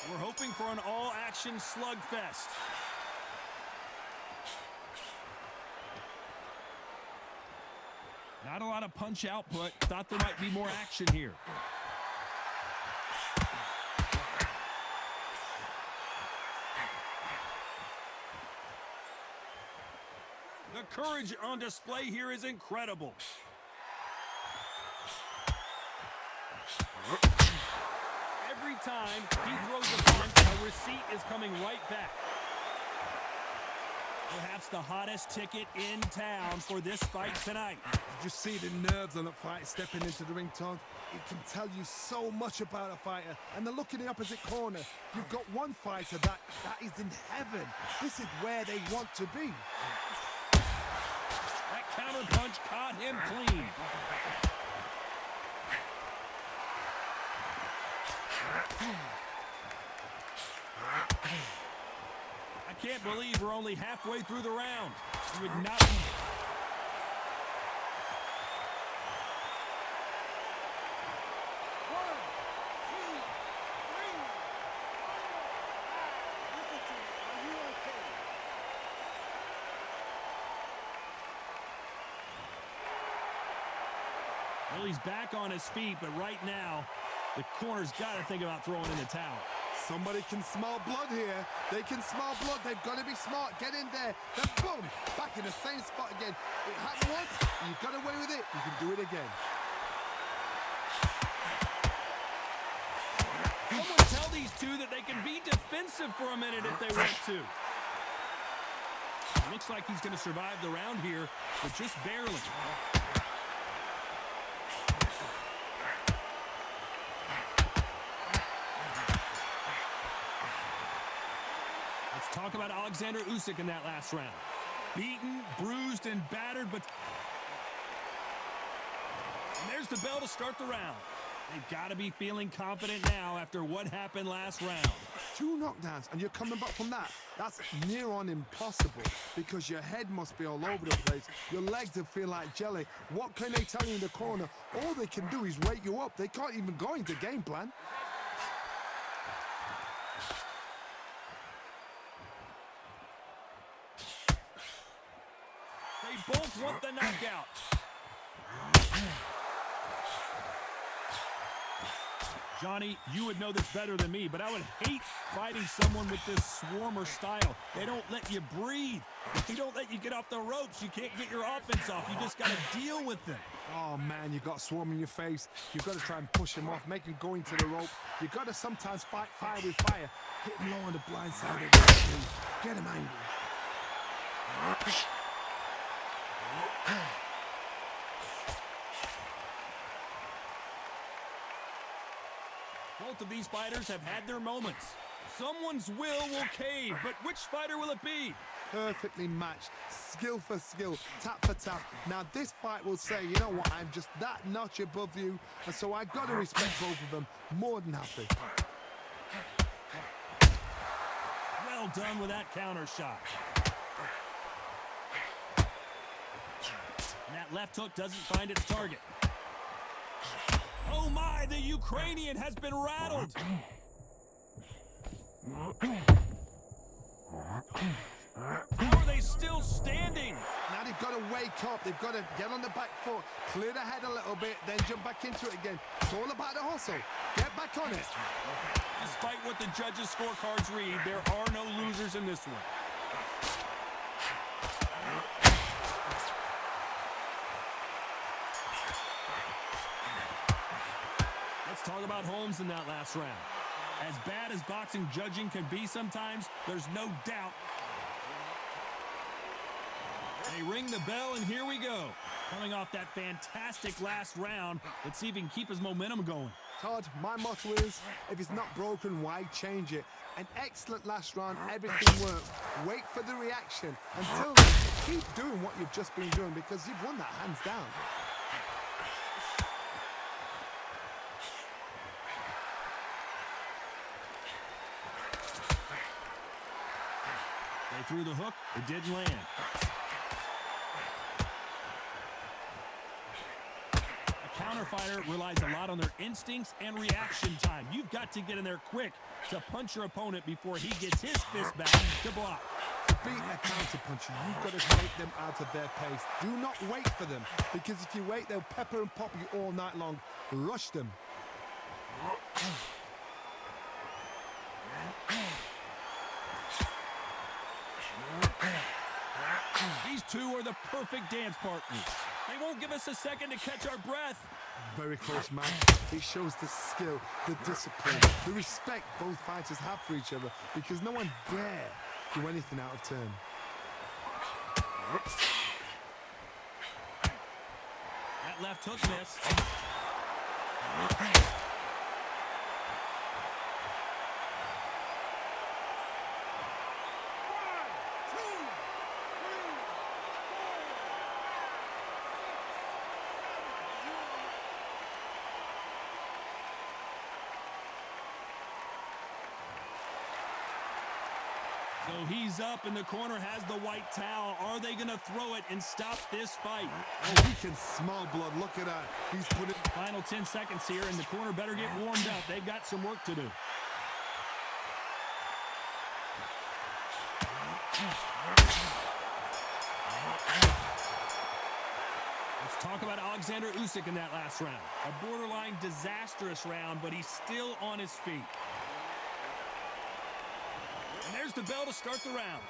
We're hoping for an all-action slugfest. Not a lot of punch output. Thought there might be more action here. The courage on display here is incredible. Every time he throws a punch, a receipt is coming right back. Perhaps the hottest ticket in town for this fight tonight. Did you see the nerves on that fight stepping into the ring, Todd? It can tell you so much about a fighter. And then look in the opposite corner. You've got one fighter that is in heaven. This is where they want to be. That counter punch caught him clean. I can't believe we're only halfway through the round. You would not be... Well, he's back on his feet, but right now, the corner's got to think about throwing in the towel. Somebody can smell blood here. They can smell blood. They've got to be smart. Get in there. Then boom, back in the same spot again. It happened once. You got away with it. You can do it again. Someone tell these two that they can be defensive for a minute if they want to. Looks like he's going to survive the round here, but just barely. Talk about Oleksandr Usyk in that last round. Beaten, bruised, and battered, but... And there's the bell to start the round. They've got to be feeling confident now after what happened last round. 2 knockdowns, and you're coming back from that. That's near on impossible, because your head must be all over the place. Your legs will feel like jelly. What can they tell you in the corner? All they can do is wake you up. They can't even go into game plan. They both want the knockout. Johnny, you would know this better than me, but I would hate fighting someone with this swarmer style. They don't let you breathe. They don't let you get off the ropes. You can't get your offense off. You just got to deal with them. Oh, man, you got swarm in your face. You've got to try and push him off, make him go into the rope. You've got to sometimes fight fire with fire. Hit him low on the blind side of the ring. Get him angry. Both of these fighters have had their moments. Someone's will cave, but which fighter will it be? Perfectly matched, skill for skill, tap for tap. Now this fight will say, you know what, I'm just that notch above you, and so I got to respect both of them. More than happy. Well done with that counter shot. And that left hook doesn't find its target. Oh my, the Ukrainian has been rattled. How are they still standing? Now they've got to wake up. They've got to get on the back foot, clear the head a little bit, then jump back into it again. It's all about the hustle. Get back on it. Despite what the judges' scorecards read, there are no losers in this one. Let's talk about Holmes in that last round. As bad as boxing judging can be sometimes, there's no doubt. They ring the bell, and here we go. Coming off that fantastic last round, let's see if he can keep his momentum going. Todd, my motto is, if it's not broken, why change it? An excellent last round, everything worked. Wait for the reaction. Until then, keep doing what you've just been doing, because you've won that hands down. They threw the hook, it didn't land. A counter fighter relies a lot on their instincts and reaction time. You've got to get in there quick to punch your opponent before he gets his fist back to block. To beat a counter puncher, you've got to take them out of their pace. Do not wait for them, because if you wait, they'll pepper and pop you all night long. Rush them. These two are the perfect dance partners. They won't give us a second to catch our breath. Very close match. It shows the skill, the discipline, the respect both fighters have for each other, because no one dare do anything out of turn. That left hook missed. So he's up, and the corner has the white towel. Are they going to throw it and stop this fight? Oh, he can smell blood. Look at that. He's put it. Final 10 seconds here, and the corner better get warmed up. They've got some work to do. Let's talk about Oleksandr Usyk in that last round. A borderline disastrous round, but he's still on his feet. And there's the bell to start the round.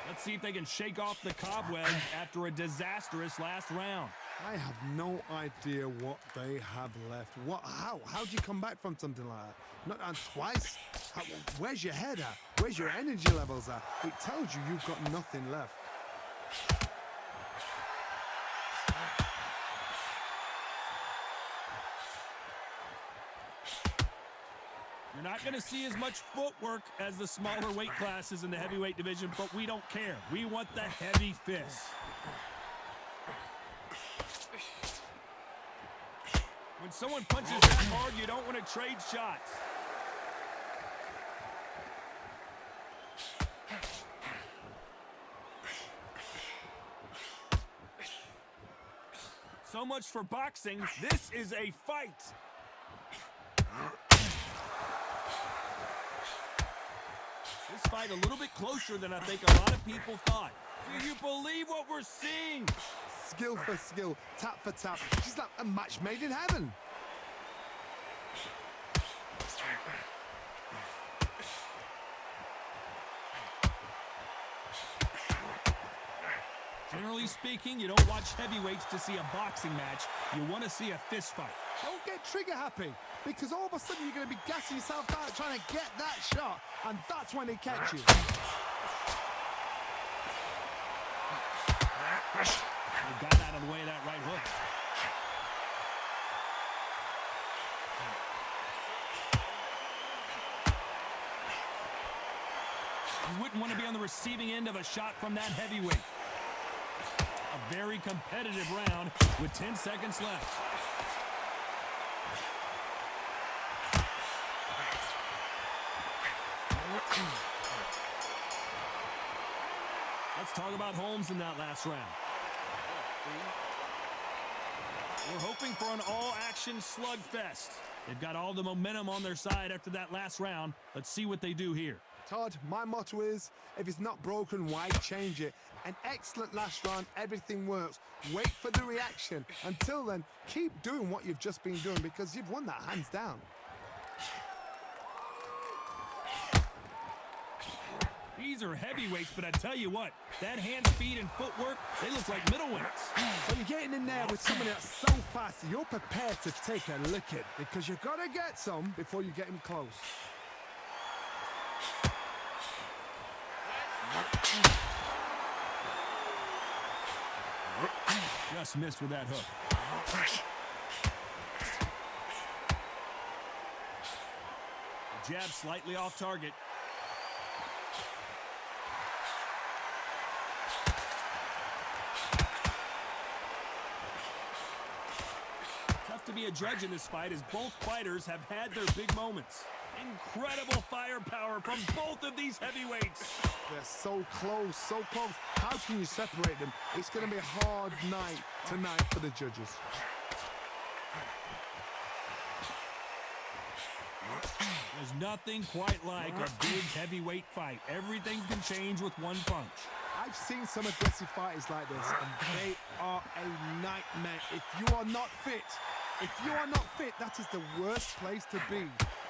Let's see if they can shake off the cobwebs after a disastrous last round. I have no idea what they have left. How do you come back from something like that? Not and twice? Where's your head at? Where's your energy levels at? It tells you you've got nothing left. You're not going to see as much footwork as the smaller weight classes in the heavyweight division, but we don't care. We want the heavy fists. When someone punches that hard, you don't want to trade shots. So much for boxing. This is a fight. This fight a little bit closer than I think a lot of people thought. Do you believe what we're seeing? Skill for skill, tap for tap. Just like a match made in heaven. Generally speaking, you don't watch heavyweights to see a boxing match. You want to see a fist fight. Don't get trigger happy, because all of a sudden you're going to be gassing yourself out trying to get that shot, and that's when they catch you. He got out of the way of that right hook. You wouldn't want to be on the receiving end of a shot from that heavyweight. A very competitive round with 10 seconds left. Let's talk about Holmes in that last round. We're hoping for an all-action slugfest. They've got all the momentum on their side after that last round. Let's see what they do here. Todd, my motto is, if it's not broken, why change it? An excellent last round, everything works. Wait for the reaction. Until then, keep doing what you've just been doing, because you've won that hands down. These are heavyweights, but I tell you what, that hand speed and footwork, they look like middleweights. So you're getting in there with somebody that's so fast, you're prepared to take a licking, because you've got to get some before you get him close. Just missed with that hook. The jab slightly off target. Tough to be a judge in this fight, as both fighters have had their big moments. Incredible firepower from both of these heavyweights. They're so close, so close. How can you separate them? It's going to be a hard night tonight for the judges. There's nothing quite like a big heavyweight fight. Everything can change with one punch. I've seen some aggressive fighters like this, and they are a nightmare. If you are not fit, that is the worst place to be,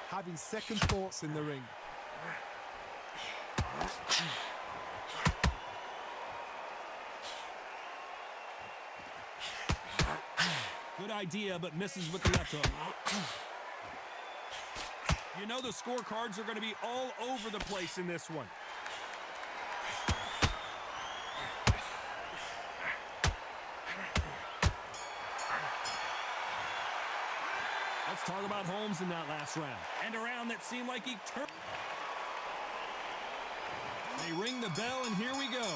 having second thoughts in the ring. Good idea, but misses with the left hook. You know the scorecards are going to be all over the place in this one. Let's talk about Holmes in that last round. And a round that seemed like he turned. They ring the bell, and here we go.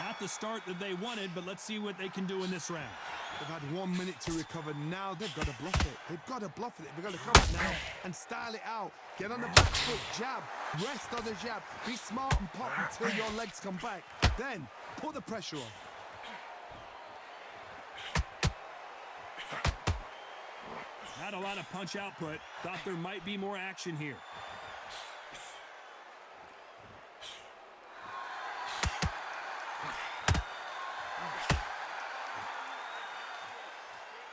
Not the start that they wanted, but let's see what they can do in this round. They've had 1 minute to recover. Now they've got to bluff it. They've got to bluff it. They've got to come out now and style it out. Get on the back foot, jab, rest on the jab. Be smart and pop until your legs come back. Then put the pressure on. Not a lot of punch output. Thought there might be more action here.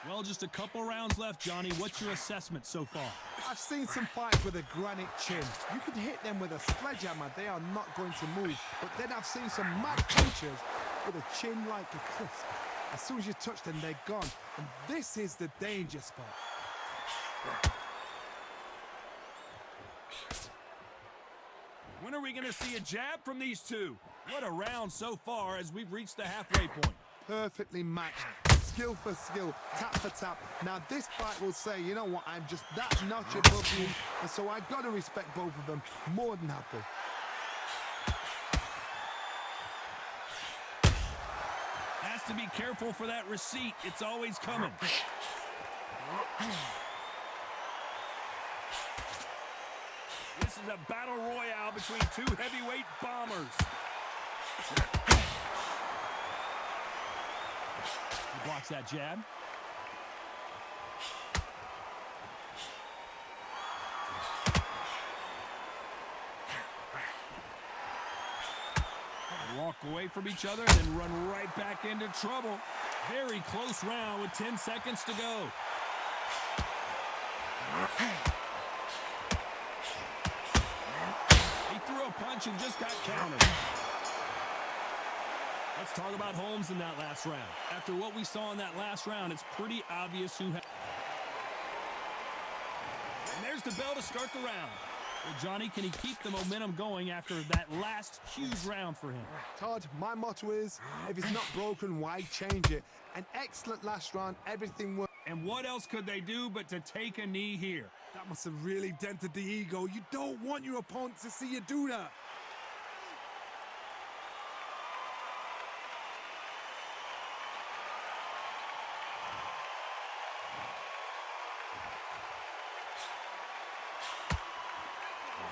Well, just a couple rounds left, Johnny. What's your assessment so far? I've seen some fights with a granite chin. You can hit them with a sledgehammer. They are not going to move. But then I've seen some mad punchers with a chin like a crisp. As soon as you touch them, they're gone. And this is the danger spot. When are we going to see a jab from these two? What a round so far as we've reached the halfway point. Perfectly matched. Skill for skill, tap for tap. Now this fight will say, you know what, I'm just that notch above you, and so I've got to respect both of them. More than happy. Has to be careful for that receipt. It's always coming. This is a battle royale between two heavyweight bombers. He blocks that jab. They walk away from each other and then run right back into trouble. Very close round with 10 seconds to go. He threw a punch and just got countered. Let's talk about Holmes in that last round. After what we saw in that last round, it's pretty obvious who had. And there's the bell to start the round. Well, Johnny, can he keep the momentum going after that last huge round for him? Todd, my motto is, if it's not broken, why change it? An excellent last round, everything worked. And what else could they do but to take a knee here? That must have really dented the ego. You don't want your opponent to see you do that.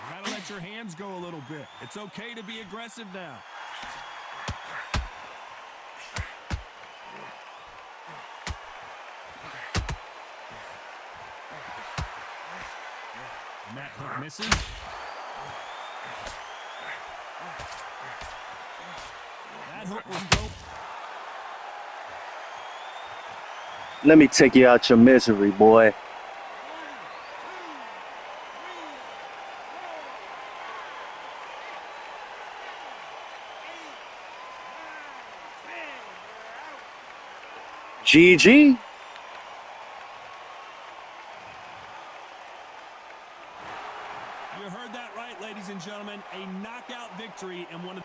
Gotta let your hands go a little bit. It's okay to be aggressive now. And that hook misses. That hook was dope. Let me take you out your misery, boy. GG. You heard that right, ladies and gentlemen. A knockout victory and one of